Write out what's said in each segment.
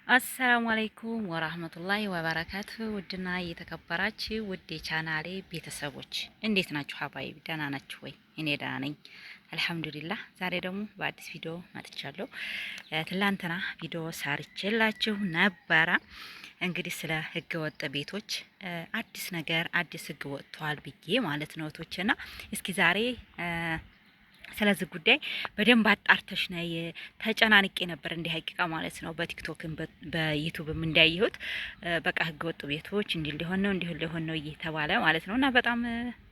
አሰላሙ አለይኩም ወራህመቱላሂ ወበረካቱ። ውድና የተከበራችሁ ውድ የቻናሌ ቤተሰቦች እንዴት ናችሁ? ሀባይብ ደህና ናችሁ ወይ? እኔ ደህና ነኝ አልሐምዱሊላህ። ዛሬ ደግሞ በአዲስ ቪዲዮ መጥቻለሁ። ትላንትና ቪዲዮ ሰርቼላችሁ ነበረ። እንግዲህ ስለ ህገ ወጥ ቤቶች አዲስ ነገር አዲስ ህግ ወጥቷል ብዬ ማለት ነው እህቶችና እስኪ ዛሬ ስለዚህ ጉዳይ በደንብ አጣርተሽ ነይ። ተጨናንቄ ነበር እንዲህ ሀቂቃ ማለት ነው። በቲክቶክም በዩቲዩብም እንዳየሁት በቃ ህገ ወጥ ቤቶች እንዲህ ሊሆን ነው እየተባለ ማለት ነው። እና በጣም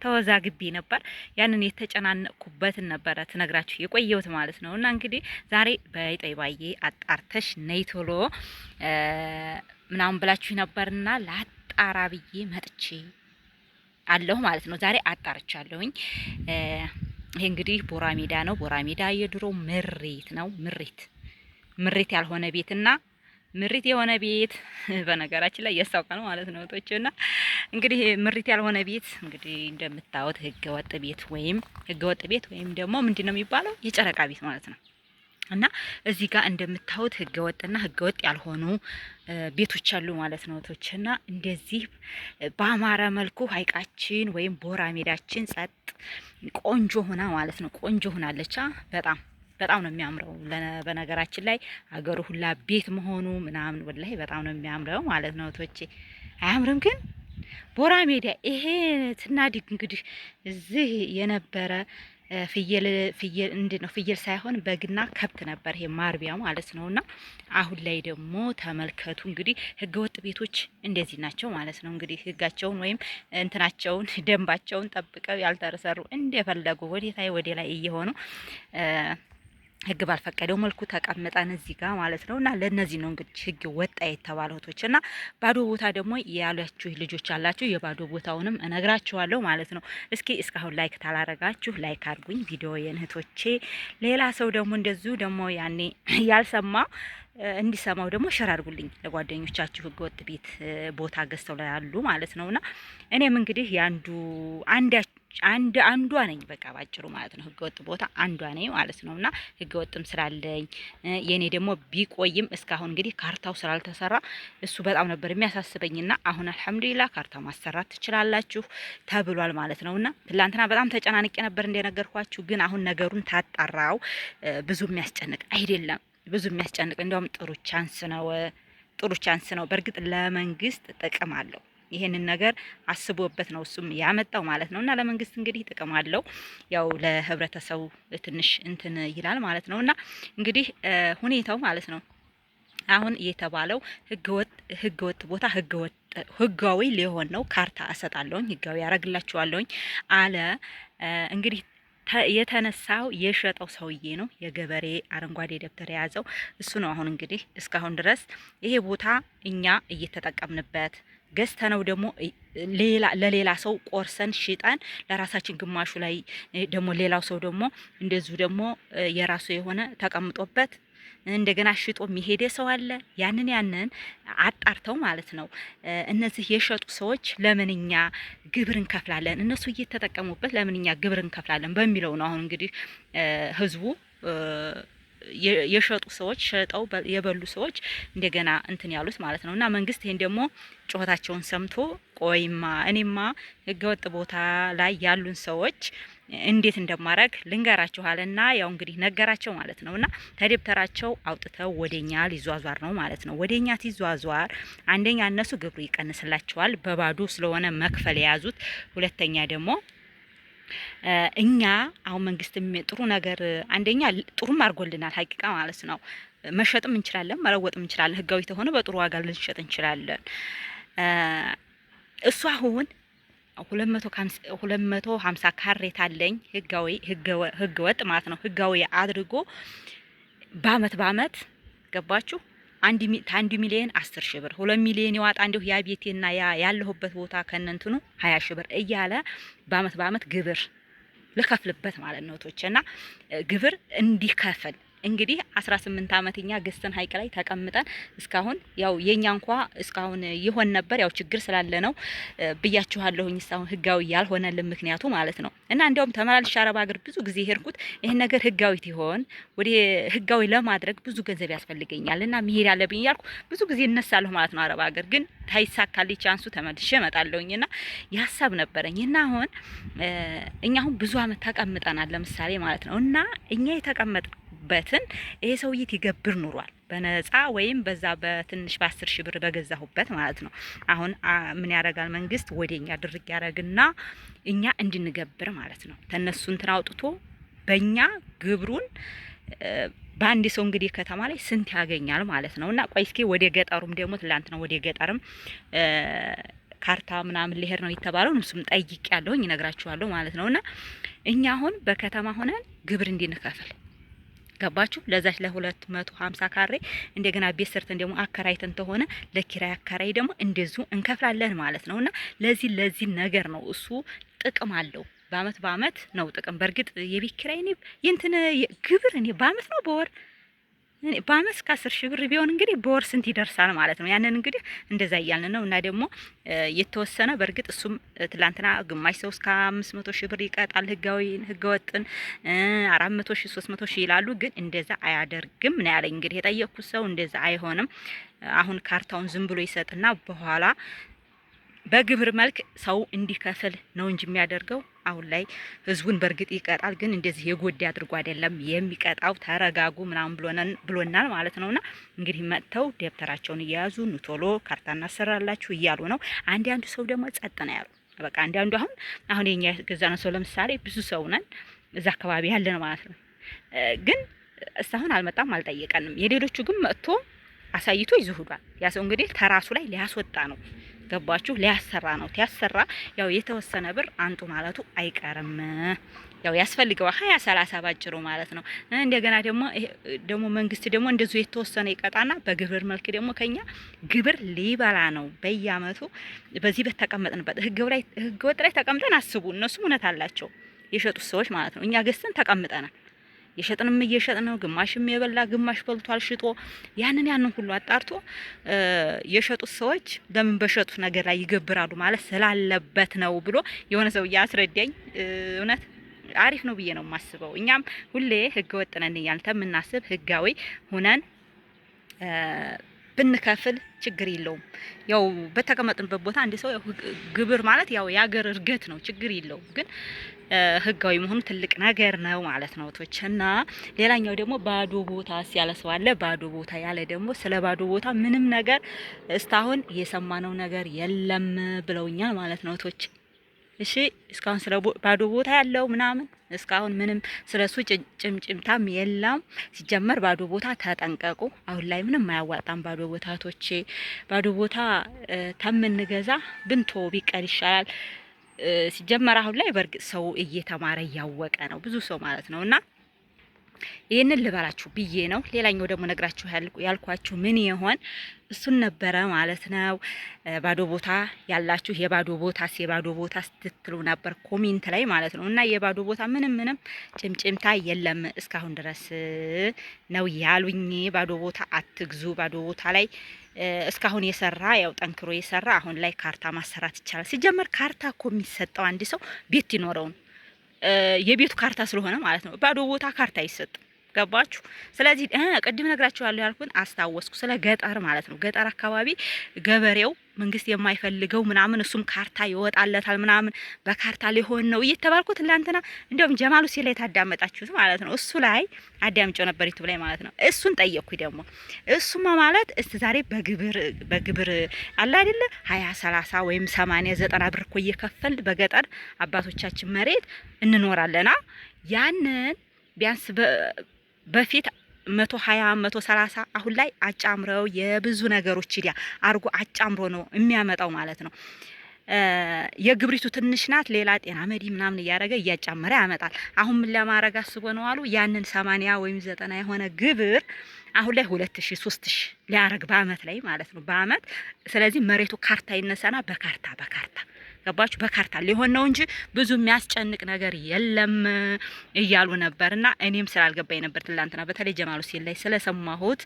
ተወዛግቤ ነበር። ያንን የተጨናነቅኩበትን ነበረ ትነግራችሁ የቆየሁት ማለት ነው። እና እንግዲህ ዛሬ በይጠይባዬ አጣርተሽ ነይ ቶሎ ምናምን ብላችሁ ነበርና ላጣራ ብዬ መጥቼ አለሁ ማለት ነው። ዛሬ አጣርቻለሁኝ። ይሄ እንግዲህ ቦራ ሜዳ ነው። ቦራ ሜዳ የድሮ ምሬት ነው። ምሬት ያልሆነ ቤትና ምሪት የሆነ ቤት በነገራችን ላይ ያሳውቃል ማለት ነው እህቶችና እንግዲህ ምሪት ያልሆነ ቤት እንግዲህ እንደምታዩት ህገወጥ ቤት ወይም ደግሞ ምንድነው የሚባለው የጨረቃ ቤት ማለት ነው። እና እዚህ ጋር እንደምታዩት ህገወጥና ህገወጥ ያልሆኑ ቤቶች አሉ ማለት ነው እህቶችና እንደዚህ በአማረ መልኩ ሀይቃችን ወይም ቦራ ሜዳችን ጸጥ ቆንጆ ሆና ማለት ነው። ቆንጆ ሆናለች። በጣም ነው የሚያምረው። በነገራችን ላይ አገሩ ሁላ ቤት መሆኑ ምናምን ወላሂ በጣም ነው የሚያምረው ማለት ነው እህቶቼ። አያምርም ግን ቦራ ሜዳ ይሄ ትናዲግ እንግዲህ እዚህ የነበረ ፍየል እንዴት ነው? ፍየል ሳይሆን በግና ከብት ነበር ይሄ ማርቢያ ማለት ነውና አሁን ላይ ደግሞ ተመልከቱ እንግዲህ ህገወጥ ቤቶች እንደዚህ ናቸው ማለት ነው። እንግዲህ ህጋቸውን ወይም እንትናቸውን ደንባቸውን ጠብቀው ያልተሰሩ እንደፈለጉ ወደ ላይ እየሆኑ ህግ ባልፈቀደው መልኩ ተቀምጠን እዚህ ጋር ማለት ነው። እና ለነዚህ ነው እንግዲህ ህግ ወጣ የተባለው እህቶች። እና ባዶ ቦታ ደግሞ ያላችሁ ልጆች አላችሁ፣ የባዶ ቦታውንም እነግራችኋለሁ ማለት ነው። እስኪ እስካሁን ላይክ ታላረጋችሁ ላይክ አድርጉኝ ቪዲዮ የእህቶቼ። ሌላ ሰው ደግሞ እንደዚሁ ደግሞ ያኔ ያልሰማ እንዲሰማው ደግሞ ሸር አድርጉልኝ ለጓደኞቻችሁ ህገወጥ ቤት ቦታ ገዝተው ላይ ያሉ ማለት ነውና እኔም እንግዲህ ያንዱ አንዷ ነኝ በቃ ባጭሩ ማለት ነው። ህገወጥ ቦታ አንዷ ነኝ ማለት ነውና ህገወጥም ስላለኝ የኔ ደግሞ ቢቆይም እስካሁን እንግዲህ ካርታው ስላልተሰራ እሱ በጣም ነበር የሚያሳስበኝና አሁን አልሐምዱሊላህ ካርታ ማሰራት ትችላላችሁ ተብሏል ማለት ነውና ትላንትና በጣም ተጨናንቄ ነበር እንደነገርኳችሁ። ግን አሁን ነገሩን ታጣራው ብዙ የሚያስጨንቅ አይደለም። ብዙ የሚያስጨንቅ እንደውም ጥሩ ቻንስ ነው። በእርግጥ ለመንግስት ጥቅም አለው። ይሄንን ነገር አስቦበት ነው እሱም ያመጣው ማለት ነው። እና ለመንግስት እንግዲህ ጥቅም አለው፣ ያው ለህብረተሰቡ ትንሽ እንትን ይላል ማለት ነው። እና እንግዲህ ሁኔታው ማለት ነው አሁን የተባለው ህገወጥ ቦታ ህጋዊ ሊሆን ነው። ካርታ እሰጣለሁኝ፣ ህጋዊ ያረግላችኋለሁኝ አለ እንግዲህ የተነሳው የሸጠው ሰውዬ ነው። የገበሬ አረንጓዴ ደብተር የያዘው እሱ ነው። አሁን እንግዲህ እስካሁን ድረስ ይሄ ቦታ እኛ እየተጠቀምንበት ገዝተነው ደግሞ ለሌላ ሰው ቆርሰን ሽጠን ለራሳችን ግማሹ ላይ ደግሞ ሌላው ሰው ደግሞ እንደዚሁ ደግሞ የራሱ የሆነ ተቀምጦበት እንደገና ሽጦ የሚሄደ ሰው አለ። ያንን አጣርተው ማለት ነው እነዚህ የሸጡ ሰዎች ለምንኛ ግብር እንከፍላለን፣ እነሱ እየተጠቀሙበት ለምንኛ ግብር እንከፍላለን በሚለው ነው። አሁን እንግዲህ ህዝቡ የሸጡ ሰዎች ሸጠው የበሉ ሰዎች እንደገና እንትን ያሉት ማለት ነው። እና መንግስት ይሄን ደግሞ ጩኸታቸውን ሰምቶ ቆይማ እኔማ ህገወጥ ቦታ ላይ ያሉን ሰዎች እንዴት እንደማረግ ልንገራችኋልና ያው እንግዲህ ነገራቸው ማለት ነውና ተደብተራቸው አውጥተው ወደኛ ሊዟዟር ነው ማለት ነው። ወደኛ ሲዟዟር አንደኛ እነሱ ግብሩ ይቀንስላቸዋል በባዶ ስለሆነ መክፈል የያዙት፣ ሁለተኛ ደግሞ እኛ አሁን መንግስት ጥሩ ነገር አንደኛ ጥሩም አድርጎልናል ሀቂቃ ማለት ነው። መሸጥም እንችላለን፣ መለወጥም እንችላለን። ህጋዊ ተሆነ በጥሩ ዋጋ ልንሸጥ እንችላለን። እሱ አሁን 250 ካሬት አለኝ ህገወጥ ማለት ነው። ህጋዊ አድርጎ በአመት ገባችሁ 1 ሚሊዮን 10 ሺህ ብር 2 ሚሊዮን ይዋጣ እንዲሁ ያ ቤቴና ያለሁበት ቦታ ከነንትኑ 20 ሺህ ብር እያለ በአመት ግብር ልከፍልበት ማለት ነው ቶችና ግብር እንዲከፍል እንግዲህ 18 አመት እኛ ገዝተን ሀይቅ ላይ ተቀምጠን እስካሁን ያው የኛ እንኳ እስካሁን ይሆን ነበር ያው ችግር ስላለ ነው ብያችኋለሁኝ። እስካሁን ህጋዊ ያልሆነልን ምክንያቱ ማለት ነው። እና እንዲያውም ተመላልሼ አረብ ሀገር ብዙ ጊዜ ሄድኩት ይሄን ነገር ህጋዊ ይሆን ወደ ህጋዊ ለማድረግ ብዙ ገንዘብ ያስፈልገኛል እና መሄድ አለብኝ እያልኩ ብዙ ጊዜ እነሳለሁ ማለት ነው። አረብ ሀገር ግን ታይሳካልኝ ቻንሱ ተመልሼ እመጣለሁኝና ያሳብ ነበረኝ እና አሁን እኛ አሁን ብዙ አመት ተቀምጠናል ለምሳሌ ማለት ነው። እና እኛ የተቀመጥበትን ይሄ ሰውዬ ይገብር ኑሯል በነፃ ወይም በዛ በትንሽ በ10 ሺህ ብር በገዛሁበት ማለት ነው። አሁን ምን ያደርጋል መንግስት ወደኛ ድርግ ያደርግና እኛ እንድንገብር ማለት ነው። ተነሱ እንትን አውጥቶ በእኛ ግብሩን በአንድ ሰው እንግዲህ ከተማ ላይ ስንት ያገኛል ማለት ነው። እና ቆይ እስኪ ወደ ገጠሩም ደግሞ ትላንት ነው ወደ ገጠርም ካርታ ምናምን ሊሄድ ነው የተባለው እሱም ጠይቅ ያለውኝ እነግራችኋለሁ ማለት ነው። እና እኛ አሁን በከተማ ሆነን ግብር እንድንከፍል ገባችሁ? ለዛች ለ250 ካሬ እንደገና ቤት ሰርተን ደግሞ አከራይተን ተሆነ ለኪራይ አከራይ ደግሞ እንደዚሁ እንከፍላለን ማለት ነው። እና ለዚህ ነገር ነው እሱ ጥቅም አለው። በአመት ነው ጥቅም። በእርግጥ የቤት ኪራይ እኔ የእንትን ግብር እኔ በአመት ነው በወር በአመት እስከ 10 ሺህ ብር ቢሆን እንግዲህ በወር ስንት ይደርሳል ማለት ነው። ያንን እንግዲህ እንደዛ እያልን ነው። እና ደግሞ የተወሰነ በእርግጥ እሱም ትላንትና ግማሽ ሰው እስከ 500 ሺህ ብር ይቀጣል ህገወጥን 400 ሺህ 300 ሺህ ይላሉ። ግን እንደዛ አያደርግም ነው ያለኝ። እንግዲህ የጠየቅኩት ሰው እንደዛ አይሆንም። አሁን ካርታውን ዝም ብሎ ይሰጥና በኋላ በግብር መልክ ሰው እንዲከፍል ነው እንጂ የሚያደርገው አሁን ላይ ህዝቡን በእርግጥ ይቀጣል። ግን እንደዚህ የጎዳ አድርጎ አይደለም የሚቀጣው። ተረጋጉ ምናምን ብሎናል ማለት ነውና እንግዲህ መጥተው ደብተራቸውን እየያዙ ኑ ቶሎ ካርታ እናሰራላችሁ እያሉ ነው። አንዳንዱ ሰው ደግሞ ጸጥ ነው ያሉ። በቃ አንዳንዱ አሁን የኛ ገዛነው ሰው ለምሳሌ ብዙ ሰው ነን እዛ አካባቢ ያለን ማለት ነው። ግን እስካሁን አልመጣም አልጠየቀንም። የሌሎቹ ግን መጥቶ አሳይቶ ይዙሁዷል። ያ ሰው እንግዲህ ተራሱ ላይ ሊያስወጣ ነው። ገባችሁ? ሊያሰራ ነው። ያሰራ ያው የተወሰነ ብር አንጡ ማለቱ አይቀርም። ያው ያስፈልገዋል 20-30 ባጭሩ ማለት ነው። እንደገና ደግሞ መንግስት ደግሞ እንደዚሁ የተወሰነ ይቀጣና በግብር መልክ ደግሞ ከኛ ግብር ሊበላ ነው በየአመቱ። በዚህ በተቀመጥንበት ህገ ወጥ ላይ ተቀምጠን አስቡ። እነሱም እውነት አላቸው የሸጡት ሰዎች ማለት ነው። እኛ ገዝተን ተቀምጠናል። የሸጥንም እየሸጥን ነው። ግማሽም የበላ ግማሽ በልቷል ሽጦ ያንን ሁሉ አጣርቶ የሸጡት ሰዎች ለምን በሸጡት ነገር ላይ ይገብራሉ ማለት ስላለበት ነው ብሎ የሆነ ሰው ያስረዳኝ። እውነት አሪፍ ነው ብዬ ነው የማስበው። እኛም ሁሌ ህገ ወጥ ነን እያልን ተምናስብ ህጋዊ ሁነን ብንከፍል ችግር የለውም። ያው በተቀመጥንበት ቦታ አንድ ሰው ግብር ማለት ያው የሀገር እርገት ነው፣ ችግር የለውም። ግን ህጋዊ መሆኑ ትልቅ ነገር ነው ማለት ነው ቶችና። ሌላኛው ደግሞ ባዶ ቦታ ያለ ሰው አለ። ባዶ ቦታ ያለ ደግሞ ስለ ባዶ ቦታ ምንም ነገር እስካሁን የሰማነው ነገር የለም ብለውኛል ማለት ነው ቶች። እሺ እስካሁን ስለ ባዶ ቦታ ያለው ምናምን እስካሁን ምንም ስለሱ ጭምጭምታም የለም። ሲጀመር ባዶ ቦታ ተጠንቀቁ። አሁን ላይ ምንም አያዋጣም ባዶ ቦታቶቼ። ባዶ ቦታ ተምንገዛ ብንቶ ቢቀር ይሻላል። ሲጀመር አሁን ላይ በርግጥ ሰው እየተማረ እያወቀ ነው ብዙ ሰው ማለት ነውና ይሄንን ልበላችሁ ብዬ ነው። ሌላኛው ደግሞ ነግራችሁ ያልኳችሁ ምን ይሆን እሱን ነበረ ማለት ነው። ባዶ ቦታ ያላችሁ የባዶ ቦታ ስትሉ ነበር ኮሜንት ላይ ማለት ነው። እና የባዶ ቦታ ምንም ጭምጭምታ የለም እስካሁን ድረስ ነው ያሉኝ። ባዶ ቦታ አትግዙ። ባዶ ቦታ ላይ እስካሁን የሰራ ያው ጠንክሮ የሰራ አሁን ላይ ካርታ ማሰራት ይቻላል። ሲጀመር ካርታ እኮ የሚሰጠው አንድ ሰው ቤት ይኖረውን የቤቱ ካርታ ስለሆነ ማለት ነው። ባዶ ቦታ ካርታ አይሰጥም። ገባችሁ? ስለዚህ ቅድም ነግራችኋለሁ ያልኩን አስታወስኩ። ስለ ገጠር ማለት ነው። ገጠር አካባቢ ገበሬው መንግስት የማይፈልገው ምናምን እሱም ካርታ ይወጣለታል ምናምን በካርታ ሊሆን ነው እየተባልኩት ትላንትና እንደውም ጀማሉ ሲል ላይ ታዳመጣችሁት ማለት ነው። እሱ ላይ አዳምጬው ነበር ዩቲዩብ ላይ ማለት ነው። እሱን ጠየቅኩኝ ደግሞ እሱማ ማለት እስቲ ዛሬ በግብር አለ አይደለ 20-30 ወይም 80-90 ብር እኮ እየከፈል በገጠር አባቶቻችን መሬት እንኖራለና ያንን ቢያንስ በፊት 120-130 አሁን ላይ አጫምረው የብዙ ነገሮች ይያ አርጎ አጫምሮ ነው የሚያመጣው ማለት ነው። የግብሪቱ ትንሽ ናት። ሌላ ጤና መዲ ምናምን እያደረገ እያጫመረ ያመጣል። አሁን ምን ለማድረግ አስቦ ነው አሉ ያንን 80 ወይም 90 የሆነ ግብር አሁን ላይ 2000-3000 ሊያረግ በአመት ላይ ማለት ነው በአመት። ስለዚህ መሬቱ ካርታ ይነሳና በካርታ ገባችሁ? በካርታ ሊሆን ነው እንጂ ብዙ የሚያስጨንቅ ነገር የለም እያሉ ነበርና እኔም ስላልገባኝ ነበር ትላንትና በተለይ ጀማሉ ሲል ላይ ስለሰማሁት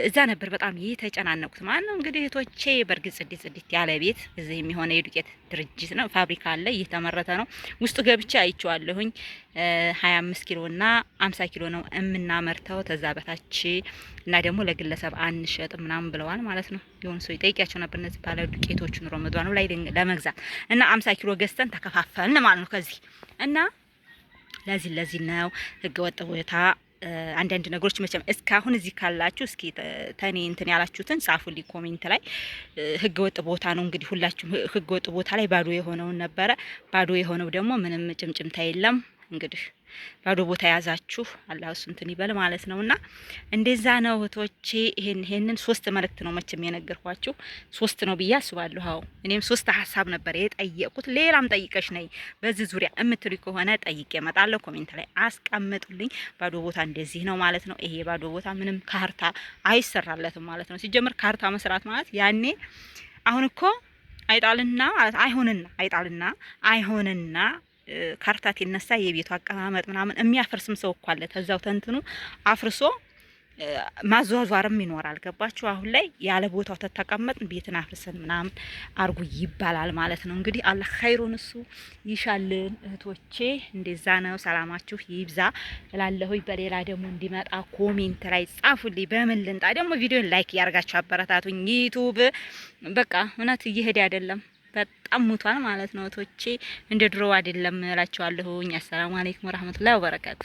እዛ ነበር በጣም የተጨናነቁት ማለት ነው። እንግዲህ እህቶቼ በእርግጥ ጽድት ያለ ቤት እዚህ የሚሆነ የዱቄት ድርጅት ነው፣ ፋብሪካ አለ፣ እየተመረተ ነው። ውስጡ ገብቼ አይቼዋለሁኝ። 25 ኪሎ እና 50 ኪሎ ነው የምናመርተው ተዛ በታች እና ደግሞ ለግለሰብ አንሸጥ ምናምን ብለዋል ማለት ነው። የሆነ ሰው ይጠይቃቸው ነበር እነዚህ ባለ ዱቄቶቹን ረመዷኑ ላይ ለመግዛት እና 50 ኪሎ ገዝተን ተከፋፈልን ማለት ነው ከዚህ እና ለዚህ ነው ህገ ወጥ ቦታ አንዳንድ ነገሮች መቼም እስካሁን እዚህ ካላችሁ እስኪ ተኔ እንትን ያላችሁትን ጻፉልኝ ኮሜንት ላይ። ህገ ወጥ ቦታ ነው እንግዲህ ሁላችሁም ህገ ወጥ ቦታ ላይ ባዶ የሆነውን ነበረ። ባዶ የሆነው ደግሞ ምንም ጭምጭምታ የለም። እንግዲህ ባዶ ቦታ ያዛችሁ አላህ እሱ እንትን ይበል ማለት ነውና እንደዛ ነው እህቶቼ። ይሄንን 3 መልእክት ነው መቼም የነገርኳችሁ 3 ነው ብዬ አስባለሁ። አዎ እኔም 3 ሀሳብ ነበር የጠየቁት። ሌላም ጠይቀሽ ነይ በዚህ ዙሪያ እምትሉ ከሆነ ጠይቄ እመጣለሁ። ኮሜንት ላይ አስቀምጡልኝ። ባዶ ቦታ እንደዚህ ነው ማለት ነው። ይሄ ባዶ ቦታ ምንም ካርታ አይሰራለትም ማለት ነው። ሲጀምር ካርታ መስራት ማለት ያኔ አሁን እኮ አይጣልና ማለት አይጣልና አይሆንና ካርታት ይነሳ የቤቱ አቀማመጥ ምናምን የሚያፈርስም ሰው እኮ አለ። ተዛው ተንትኑ አፍርሶ ማዟዟርም ይኖራል። ገባችሁ? አሁን ላይ ያለ ቦታው ተተቀመጥ ቤትን አፍርሰን ምናምን አርጉ ይባላል ማለት ነው። እንግዲህ አላህ ኸይሩን እሱ ይሻልን እህቶቼ። እንደዛ ነው። ሰላማችሁ ይብዛ እላለሁ። በሌላ ደግሞ እንዲመጣ ኮሜንት ላይ ጻፉልኝ። በምን ልንጣ ደግሞ ቪዲዮን ላይክ ያርጋችሁ አበረታቱኝ። ዩቲዩብ በቃ እውነት እየሄደ አይደለም በጣም ሙቷል ማለት ነው። እህቶቼ እንደ ድሮ አይደለም እላችኋለሁ። አሰላሙ አለይኩም ወራህመቱላሂ ወበረካቱ።